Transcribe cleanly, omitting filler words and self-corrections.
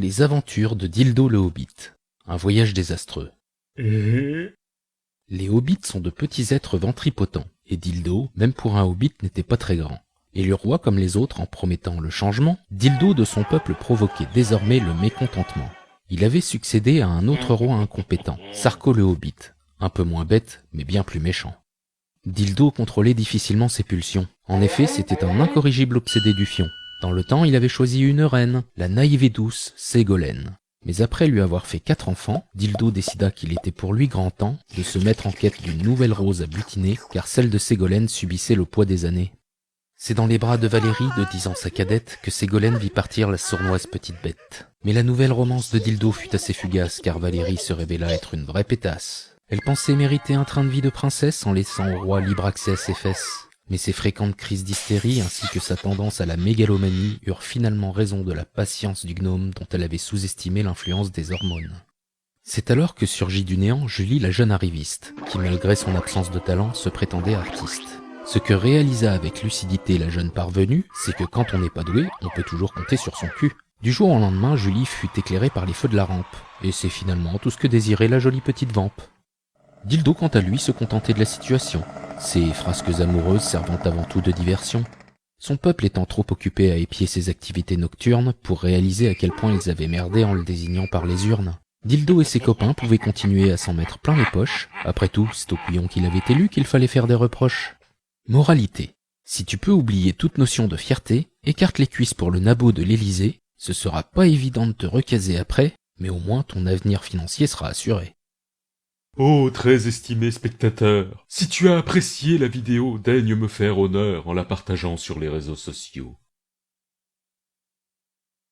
Les aventures de Dildo le Hobbit. Un voyage désastreux. Les hobbits sont de petits êtres ventripotents, et Dildo, même pour un hobbit, n'était pas très grand. Élu roi comme les autres en promettant le changement, Dildo de son peuple provoquait désormais le mécontentement. Il avait succédé à un autre roi incompétent, Sarko le Hobbit, un peu moins bête, mais bien plus méchant. Dildo contrôlait difficilement ses pulsions. En effet, c'était un incorrigible obsédé du fion. Dans le temps, il avait choisi une reine, la naïve et douce Ségolène. Mais après lui avoir fait 4 enfants, Dildo décida qu'il était pour lui grand temps de se mettre en quête d'une nouvelle rose à butiner, car celle de Ségolène subissait le poids des années. C'est dans les bras de Valérie, de 10 ans sa cadette, que Ségolène vit partir la sournoise petite bête. Mais la nouvelle romance de Dildo fut assez fugace, car Valérie se révéla être une vraie pétasse. Elle pensait mériter un train de vie de princesse en laissant au roi libre accès à ses fesses. Mais ses fréquentes crises d'hystérie ainsi que sa tendance à la mégalomanie eurent finalement raison de la patience du gnome dont elle avait sous-estimé l'influence des hormones. C'est alors que surgit du néant Julie la jeune arriviste, qui malgré son absence de talent se prétendait artiste. Ce que réalisa avec lucidité la jeune parvenue, c'est que quand on n'est pas doué, on peut toujours compter sur son cul. Du jour au lendemain, Julie fut éclairée par les feux de la rampe, et c'est finalement tout ce que désirait la jolie petite vampe. Dildo quant à lui se contentait de la situation, ses frasques amoureuses servant avant tout de diversion. Son peuple étant trop occupé à épier ses activités nocturnes pour réaliser à quel point ils avaient merdé en le désignant par les urnes. Dildo et ses copains pouvaient continuer à s'en mettre plein les poches, après tout c'est au couillon qu'il avait élu qu'il fallait faire des reproches. Moralité. Si tu peux oublier toute notion de fierté, écarte les cuisses pour le nabot de l'Élysée, ce sera pas évident de te recaser après, mais au moins ton avenir financier sera assuré. Oh, très estimé spectateur, si tu as apprécié la vidéo, daigne me faire honneur en la partageant sur les réseaux sociaux.